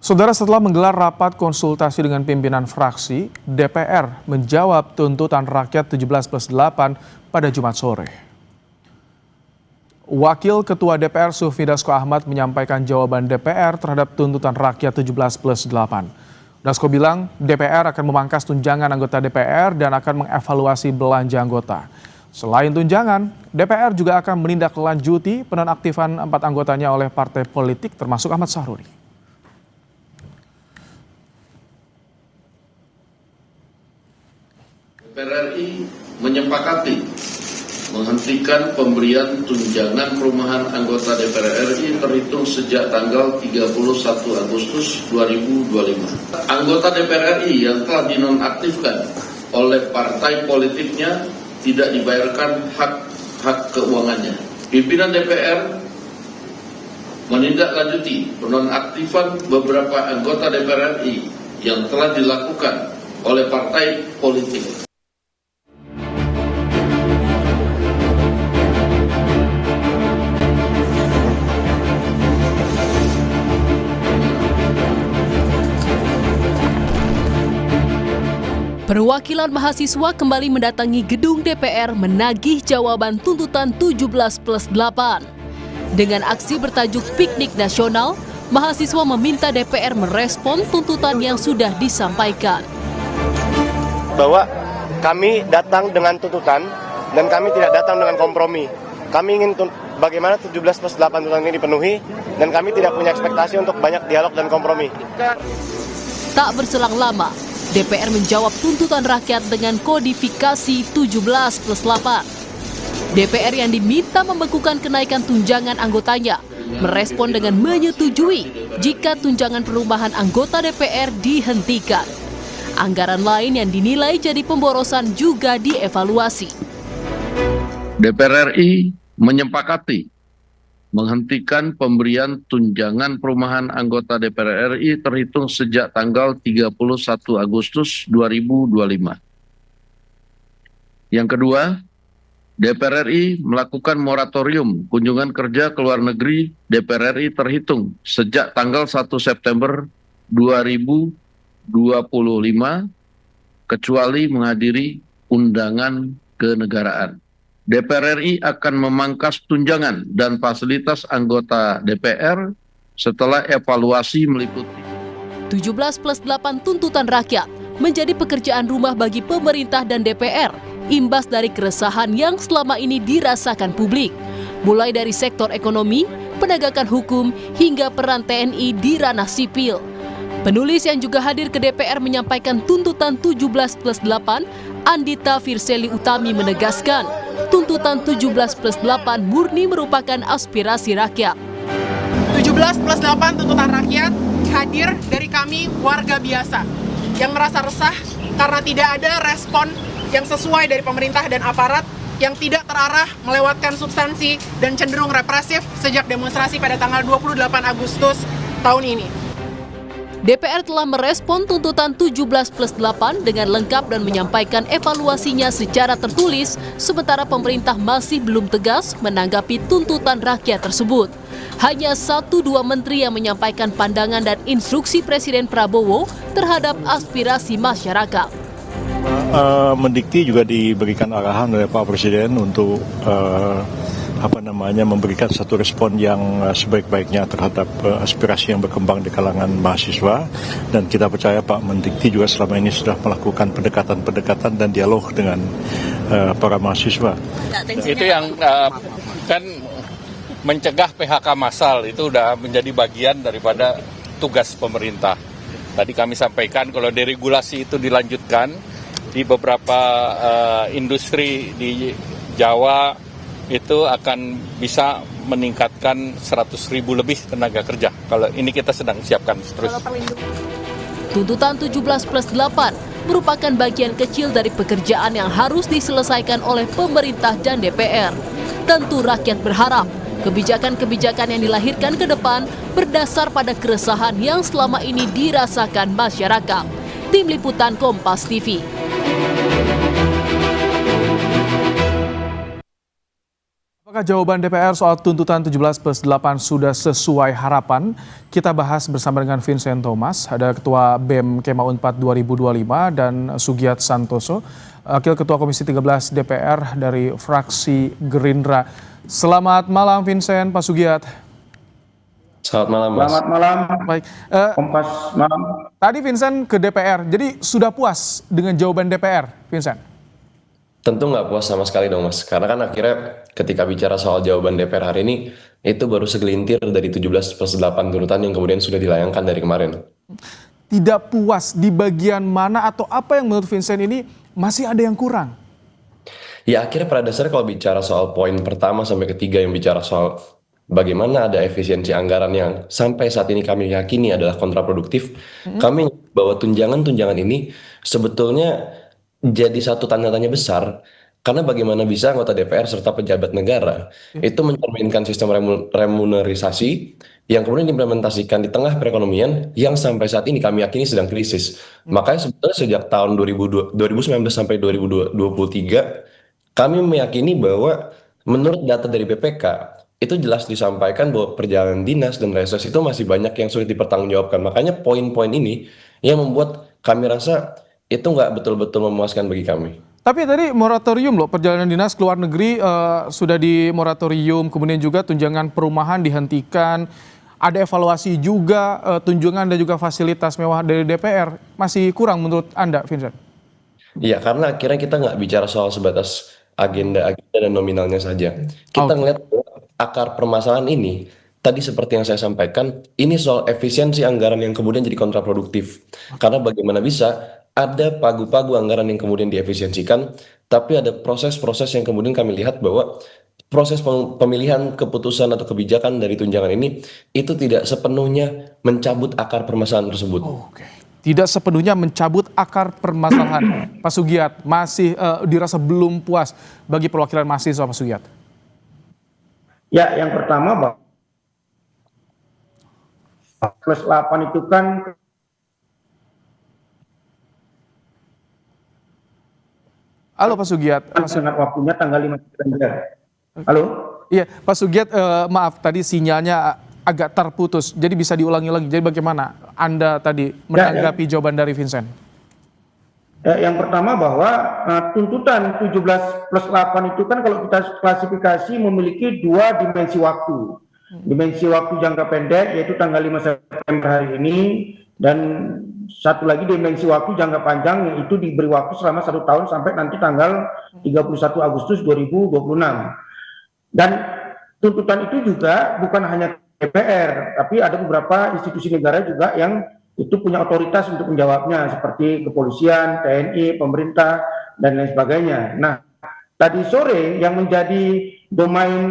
Saudara, setelah menggelar rapat konsultasi dengan pimpinan fraksi, DPR menjawab tuntutan rakyat 17+8 pada Jumat sore. Wakil Ketua DPR Sufmi Dasko Ahmad menyampaikan jawaban DPR terhadap tuntutan rakyat 17+8. Dasko bilang DPR akan memangkas tunjangan anggota DPR dan akan mengevaluasi belanja anggota. Selain tunjangan, DPR juga akan menindaklanjuti penonaktifan 4 anggotanya oleh partai politik termasuk Ahmad Sahrudi. DPR RI menyepakati menghentikan pemberian tunjangan perumahan anggota DPR RI terhitung sejak tanggal 31 Agustus 2025. Anggota DPR RI yang telah dinonaktifkan oleh partai politiknya tidak dibayarkan hak keuangannya. Pimpinan DPR menindaklanjuti penonaktifan beberapa anggota DPR RI yang telah dilakukan oleh partai politik. Perwakilan mahasiswa kembali mendatangi gedung DPR menagih jawaban tuntutan 17+8. Dengan aksi bertajuk Piknik Nasional, mahasiswa meminta DPR merespon tuntutan yang sudah disampaikan. Bahwa kami datang dengan tuntutan dan kami tidak datang dengan kompromi. Kami ingin bagaimana 17+8 tuntutan ini dipenuhi dan kami tidak punya ekspektasi untuk banyak dialog dan kompromi. Tak berselang lama, DPR menjawab tuntutan rakyat dengan kodifikasi 17+8. DPR yang diminta membekukan kenaikan tunjangan anggotanya merespon dengan menyetujui jika tunjangan perumahan anggota DPR dihentikan. Anggaran lain yang dinilai jadi pemborosan juga dievaluasi. DPR RI menyepakati menghentikan pemberian tunjangan perumahan anggota DPR RI terhitung sejak tanggal 31 Agustus 2025. Yang kedua, DPR RI melakukan moratorium kunjungan kerja ke luar negeri DPR RI terhitung sejak tanggal 1 September 2025 kecuali menghadiri undangan kenegaraan. DPR RI akan memangkas tunjangan dan fasilitas anggota DPR setelah evaluasi meliputi 17+8 tuntutan rakyat menjadi pekerjaan rumah bagi pemerintah dan DPR, imbas dari keresahan yang selama ini dirasakan publik, mulai dari sektor ekonomi, penegakan hukum, hingga peran TNI di ranah sipil. Penulis yang juga hadir ke DPR menyampaikan tuntutan 17+8, Andita Firseli Utami menegaskan, tuntutan 17+8 murni merupakan aspirasi rakyat. 17+8 tuntutan rakyat hadir dari kami warga biasa yang merasa resah karena tidak ada respon yang sesuai dari pemerintah dan aparat yang tidak terarah, melewatkan substansi dan cenderung represif sejak demonstrasi pada tanggal 28 Agustus tahun ini. DPR telah merespon tuntutan 17+8 dengan lengkap dan menyampaikan evaluasinya secara tertulis, sementara pemerintah masih belum tegas menanggapi tuntutan rakyat tersebut. Hanya 1-2 menteri yang menyampaikan pandangan dan instruksi Presiden Prabowo terhadap aspirasi masyarakat. Mendikti juga diberikan arahan oleh Pak Presiden untuk memberikan satu respon yang sebaik-baiknya terhadap aspirasi yang berkembang di kalangan mahasiswa, dan kita percaya Pak Mendikti juga selama ini sudah melakukan pendekatan-pendekatan dan dialog dengan para mahasiswa. Itu yang kan mencegah PHK massal itu sudah menjadi bagian daripada tugas pemerintah. Tadi kami sampaikan kalau deregulasi itu dilanjutkan di beberapa industri di Jawa itu akan bisa meningkatkan 100.000 lebih tenaga kerja. Kalau ini kita sedang siapkan terus. Tuntutan 17+8 merupakan bagian kecil dari pekerjaan yang harus diselesaikan oleh pemerintah dan DPR. Tentu rakyat berharap kebijakan-kebijakan yang dilahirkan ke depan berdasar pada keresahan yang selama ini dirasakan masyarakat. Tim Liputan Kompas TV. Apakah jawaban DPR soal tuntutan 17+8 sudah sesuai harapan? Kita bahas bersama dengan Vincent Thomas, ada Ketua BEM Kema Unpad 2025, dan Sugiat Santoso, Wakil Ketua Komisi 13 DPR dari fraksi Gerindra. Selamat malam Vincent, Pak Sugiat. Selamat malam, Mas. Selamat malam, Baik, Kompas malam. tadi Vincent ke DPR, jadi sudah puas dengan jawaban DPR, Vincent? Tentu nggak puas sama sekali dong, Mas. Karena kan akhirnya ketika bicara soal jawaban DPR hari ini, itu baru segelintir dari 17+8 tuntutan yang kemudian sudah dilayangkan dari kemarin. Tidak puas di bagian mana atau apa yang menurut Vincent ini masih ada yang kurang? Ya akhirnya pada dasarnya kalau bicara soal poin pertama sampai ketiga yang bicara soal bagaimana ada efisiensi anggaran yang sampai saat ini kami yakini adalah kontraproduktif, kami bahwa tunjangan-tunjangan ini sebetulnya jadi satu tanda tanya besar, karena bagaimana bisa anggota DPR serta pejabat negara itu mencerminkan sistem remunerisasi yang kemudian diimplementasikan di tengah perekonomian yang sampai saat ini kami yakini sedang krisis. Makanya sebetulnya sejak tahun 2019 sampai 2023 kami meyakini bahwa menurut data dari BPK itu jelas disampaikan bahwa perjalanan dinas dan reses itu masih banyak yang sulit dipertanggungjawabkan. Makanya poin-poin ini yang membuat kami rasa itu nggak betul-betul memuaskan bagi kami. Tapi tadi moratorium loh, perjalanan dinas ke luar negeri sudah di moratorium, kemudian juga tunjangan perumahan dihentikan, ada evaluasi juga, tunjangan dan juga fasilitas mewah dari DPR. Masih kurang menurut Anda, Vincent? Iya, karena akhirnya kita nggak bicara soal sebatas agenda-agenda dan nominalnya saja. Kita ngelihat akar permasalahan ini, tadi seperti yang saya sampaikan, ini soal efisiensi anggaran yang kemudian jadi kontraproduktif. Karena bagaimana bisa ada pagu-pagu anggaran yang kemudian diefisiensikan, tapi ada proses-proses yang kemudian kami lihat bahwa proses pemilihan keputusan atau kebijakan dari tunjangan ini itu tidak sepenuhnya mencabut akar permasalahan tersebut. Oke. Tidak sepenuhnya mencabut akar permasalahan. Pak Sugiat, masih dirasa belum puas bagi perwakilan mahasiswa, Pak Sugiat? Ya, yang pertama, +8 itu kan Halo Pak Sugiat. sangat waktunya tanggal 5 September. Halo? Iya, Pak Sugiat, maaf tadi sinyalnya agak terputus, jadi bisa diulangi lagi. Jadi bagaimana Anda tadi menanggapi jawaban dari Vincent? Yang pertama bahwa tuntutan 17+8 itu kan kalau kita klasifikasi memiliki dua dimensi waktu. Dimensi waktu jangka pendek yaitu tanggal 5 September hari ini, dan satu lagi dimensi waktu jangka panjang yaitu diberi waktu selama 1 tahun sampai nanti tanggal 31 Agustus 2026. Dan tuntutan itu juga bukan hanya DPR, tapi ada beberapa institusi negara juga yang itu punya otoritas untuk menjawabnya, seperti kepolisian, TNI, pemerintah, dan lain sebagainya. Nah, tadi sore yang menjadi domain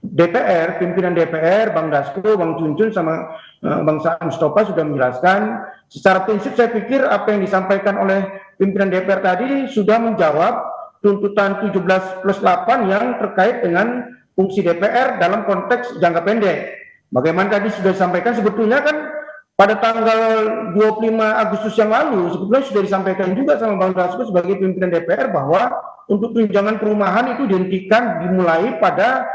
DPR, pimpinan DPR, Bang Dasko, Bang Cuncun, sama Bang Saan Mustafa sudah menjelaskan. Secara prinsip saya pikir apa yang disampaikan oleh pimpinan DPR tadi sudah menjawab tuntutan 17+8 yang terkait dengan fungsi DPR dalam konteks jangka pendek. Bagaimana tadi sudah disampaikan, sebetulnya kan pada tanggal 25 Agustus yang lalu sebetulnya sudah disampaikan juga sama Bang Dasko sebagai pimpinan DPR bahwa untuk tunjangan perumahan itu dihentikan dimulai pada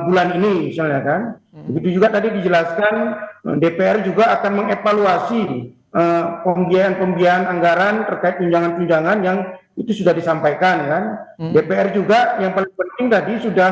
bulan ini misalnya kan. Begitu juga tadi dijelaskan DPR juga akan mengevaluasi pembiayaan anggaran terkait tunjangan-tunjangan yang itu sudah disampaikan kan. DPR juga yang paling penting tadi sudah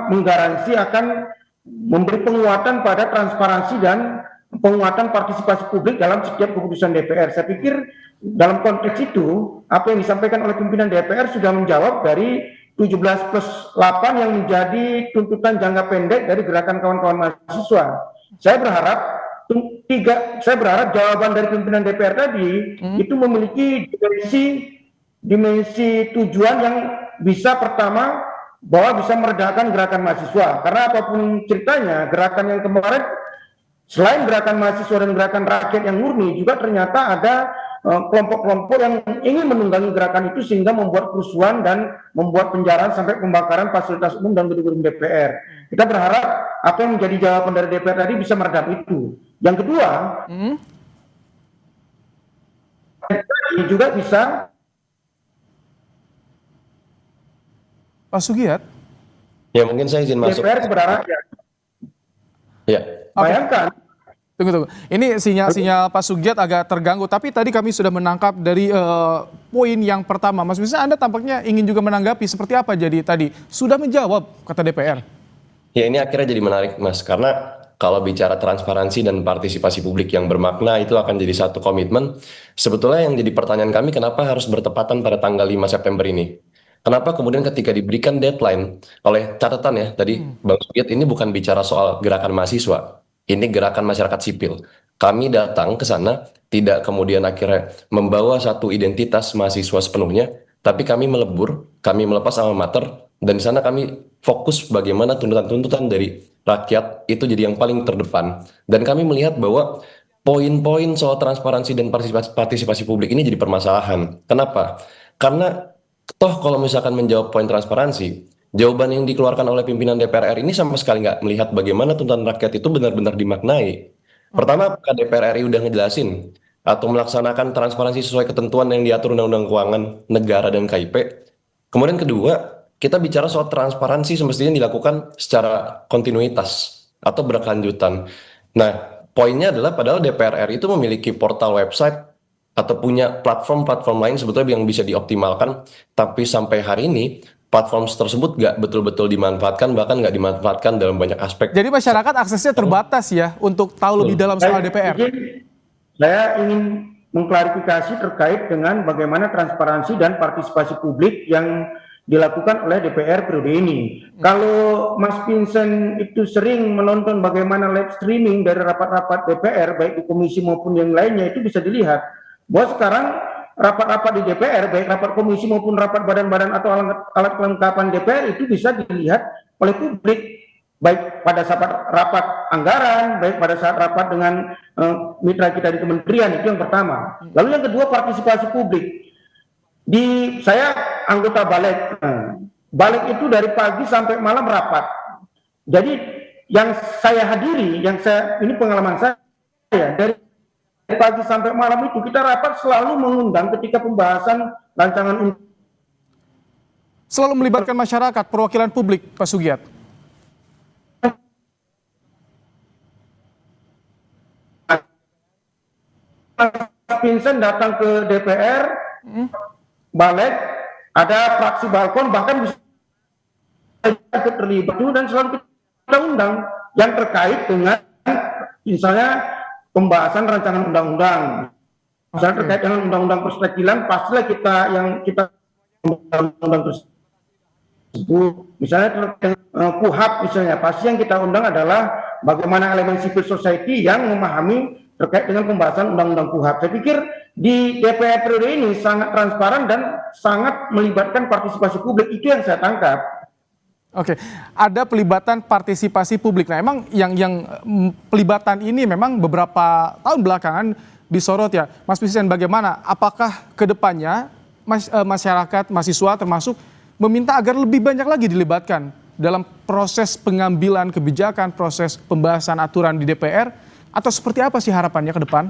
menggaransi akan memberi penguatan pada transparansi dan penguatan partisipasi publik dalam setiap keputusan DPR. Saya pikir dalam konteks itu apa yang disampaikan oleh pimpinan DPR sudah menjawab dari 17+8 yang menjadi tuntutan jangka pendek dari gerakan kawan-kawan mahasiswa. Saya berharap jawaban dari pimpinan DPR tadi itu memiliki dimensi tujuan yang bisa, pertama, bahwa bisa meredakan gerakan mahasiswa. Karena apapun ceritanya, gerakan yang kemarin selain gerakan mahasiswa dan gerakan rakyat yang murni, juga ternyata ada kelompok-kelompok yang ingin menunggangi gerakan itu sehingga membuat kerusuhan dan membuat penjarahan sampai pembakaran fasilitas umum dan gedung-gedung DPR. Kita berharap apa yang menjadi jawaban dari DPR tadi bisa meredam itu. Yang kedua, ini juga bisa. Pak Pak Sugiat. Ya mungkin saya izin masuk. DPR kepada rakyat. Ya. Bayangkan. Tunggu. Ini sinyal Pak Sugiat agak terganggu, tapi tadi kami sudah menangkap dari poin yang pertama. Mas Bisa, Anda tampaknya ingin juga menanggapi seperti apa jadi tadi? Sudah menjawab, kata DPR. Ya ini akhirnya jadi menarik Mas, karena kalau bicara transparansi dan partisipasi publik yang bermakna itu akan jadi satu komitmen. Sebetulnya yang jadi pertanyaan kami, kenapa harus bertepatan pada tanggal 5 September ini? Kenapa kemudian ketika diberikan deadline oleh catatan ya, tadi Bang Sugiat ini bukan bicara soal gerakan mahasiswa, ini gerakan masyarakat sipil. Kami datang ke sana tidak kemudian akhirnya membawa satu identitas mahasiswa sepenuhnya, tapi kami melebur, kami melepas alma mater, dan di sana kami fokus bagaimana tuntutan-tuntutan dari rakyat itu jadi yang paling terdepan. Dan kami melihat bahwa poin-poin soal transparansi dan partisipasi publik ini jadi permasalahan. Kenapa? Karena toh kalau misalkan menjawab poin transparansi, jawaban yang dikeluarkan oleh pimpinan DPR RI ini sama sekali nggak melihat bagaimana tuntutan rakyat itu benar-benar dimaknai. Pertama, apakah DPR RI udah ngejelasin atau melaksanakan transparansi sesuai ketentuan yang diatur Undang-Undang Keuangan Negara dan KIP? Kemudian kedua, kita bicara soal transparansi semestinya dilakukan secara kontinuitas atau berkelanjutan. Nah, poinnya adalah padahal DPR RI itu memiliki portal website atau punya platform-platform lain sebetulnya yang bisa dioptimalkan, tapi sampai hari ini platform tersebut nggak betul-betul dimanfaatkan, bahkan nggak dimanfaatkan dalam banyak aspek. Jadi masyarakat aksesnya terbatas ya untuk tahu lebih dalam soal DPR. Saya ingin mengklarifikasi terkait dengan bagaimana transparansi dan partisipasi publik yang dilakukan oleh DPR periode ini. Kalau Mas Vincent itu sering menonton bagaimana live streaming dari rapat-rapat DPR, baik di komisi maupun yang lainnya, itu bisa dilihat bahwa sekarang rapat-rapat di DPR, baik rapat komisi maupun rapat badan-badan atau alat kelengkapan DPR itu bisa dilihat oleh publik, baik pada saat rapat anggaran, baik pada saat rapat dengan mitra kita di kementerian. Itu yang pertama. Lalu yang kedua, partisipasi publik. Saya anggota balik. Balik itu dari pagi sampai malam rapat. Jadi yang saya hadiri, ini pengalaman saya, dari pagi sampai malam itu kita rapat selalu mengundang ketika pembahasan rancangan undang. Selalu melibatkan masyarakat, perwakilan publik, Pak Sugiat. Vincent datang ke DPR, balik, ada fraksi balkon, bahkan bisa terlibat dan selalu kita undang yang terkait dengan misalnya pembahasan rancangan undang-undang, misalnya terkait dengan undang-undang perspektilan, pastilah kita undang-undang tersebut. Misalnya terkait KUHAP, misalnya pasti yang kita undang adalah bagaimana elemen civil society yang memahami terkait dengan pembahasan undang-undang KUHAP. Saya pikir di DPR periode ini sangat transparan dan sangat melibatkan partisipasi publik. Itu yang saya tangkap. Oke, ada pelibatan partisipasi publik. Nah, emang yang pelibatan ini memang beberapa tahun belakangan disorot ya. Mas Vincent, bagaimana? Apakah ke depannya masyarakat, mahasiswa termasuk meminta agar lebih banyak lagi dilibatkan dalam proses pengambilan kebijakan, proses pembahasan aturan di DPR, atau seperti apa sih harapannya ke depan?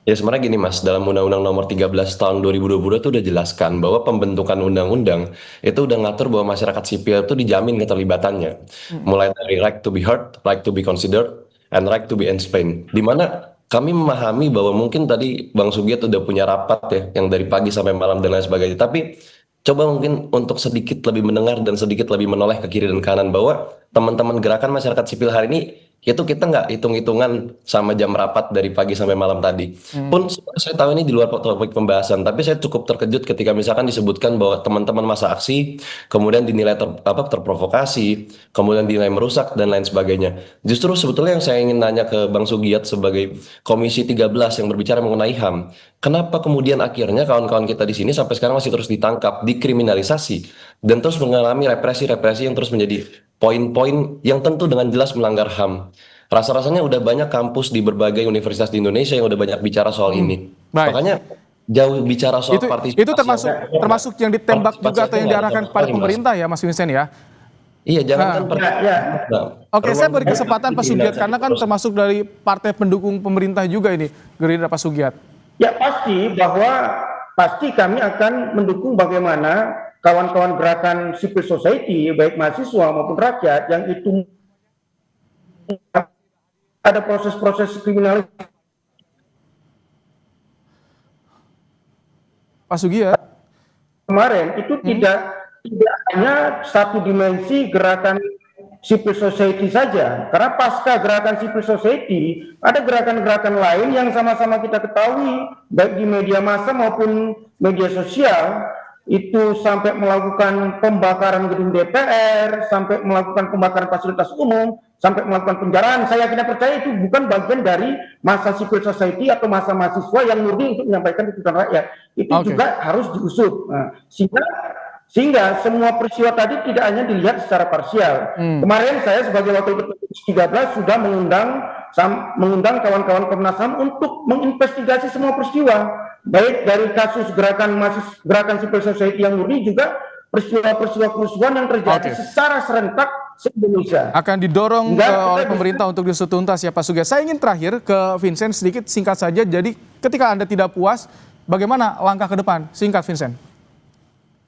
Ya sebenarnya gini Mas, dalam Undang-Undang Nomor 13 Tahun 2022 itu udah jelaskan bahwa pembentukan undang-undang itu udah ngatur bahwa masyarakat sipil itu dijamin keterlibatannya. Mulai dari right to be heard, right to be considered, and right to be explained. Di mana kami memahami bahwa mungkin tadi Bang Sugiat udah punya rapat ya, yang dari pagi sampai malam dan lain sebagainya. Tapi coba mungkin untuk sedikit lebih mendengar dan sedikit lebih menoleh ke kiri dan kanan bahwa teman-teman gerakan masyarakat sipil hari ini itu kita nggak hitung-hitungan sama jam rapat dari pagi sampai malam tadi. Pun saya tahu ini di luar topik pembahasan, tapi saya cukup terkejut ketika misalkan disebutkan bahwa teman-teman masa aksi kemudian dinilai terprovokasi, kemudian dinilai merusak dan lain sebagainya. Justru sebetulnya yang saya ingin nanya ke Bang Sugiat sebagai Komisi 13 yang berbicara mengenai HAM, kenapa kemudian akhirnya kawan-kawan kita di sini sampai sekarang masih terus ditangkap, dikriminalisasi, dan terus mengalami represi-represi yang terus menjadi poin-poin yang tentu dengan jelas melanggar HAM. Rasa-rasanya udah banyak kampus di berbagai universitas di Indonesia yang udah banyak bicara soal ini. Baik. Makanya jauh bicara soal partisipasi. Itu termasuk yang ditembak juga atau yang diarahkan kepada pemerintah ya Mas Vincent ya? Iya, jangan Oke, saya beri kesempatan Pak Sugiat karena kan termasuk dari partai pendukung pemerintah juga ini, Gerindra, Pak Sugiat. Ya pasti kami akan mendukung bagaimana kawan-kawan gerakan civil society, baik mahasiswa maupun rakyat, yang itu ada proses-proses kriminalisasi. Pak Sugi ya. Kemarin itu tidak hanya satu dimensi gerakan civil society saja, karena pasca gerakan civil society ada gerakan-gerakan lain yang sama-sama kita ketahui baik di media massa maupun media sosial, itu sampai melakukan pembakaran gedung DPR, sampai melakukan pembakaran fasilitas umum, sampai melakukan penjarahan. Saya tidak percaya itu bukan bagian dari massa civil society atau massa mahasiswa yang murni untuk menyampaikan tuntutan rakyat. Itu juga harus diusut. Nah, sehingga semua peristiwa tadi tidak hanya dilihat secara parsial. Kemarin saya sebagai Wakil Ketua 13 sudah mengundang kawan-kawan Komnas HAM untuk menginvestigasi semua peristiwa, baik dari kasus gerakan civil society yang murni, juga peristiwa-peristiwa kerusuhan yang terjadi secara serentak se-Indonesia. Akan didorong oleh pemerintah untuk diusut tuntas ya Pak Sugi. Saya ingin terakhir ke Vincent sedikit singkat saja. Jadi ketika Anda tidak puas, bagaimana langkah ke depan? Singkat Vincent.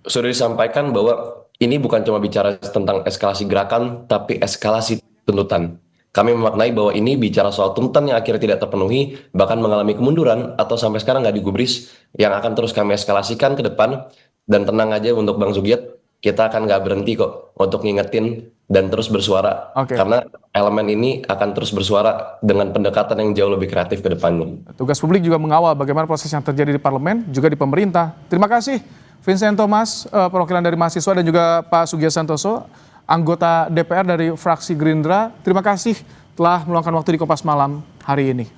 Sudah disampaikan bahwa ini bukan cuma bicara tentang eskalasi gerakan, tapi eskalasi tuntutan. Kami memaknai bahwa ini bicara soal tuntutan yang akhirnya tidak terpenuhi, bahkan mengalami kemunduran, atau sampai sekarang nggak digubris, yang akan terus kami eskalasikan ke depan. Dan tenang aja untuk Bang Sugiat, kita akan nggak berhenti kok untuk ngingetin dan terus bersuara. Karena elemen ini akan terus bersuara dengan pendekatan yang jauh lebih kreatif ke depannya. Tugas publik juga mengawal bagaimana proses yang terjadi di parlemen, juga di pemerintah. Terima kasih Vincent Thomas, perwakilan dari mahasiswa, dan juga Pak Sugi Santoso, anggota DPR dari fraksi Gerindra. Terima kasih telah meluangkan waktu di Kompas Malam hari ini.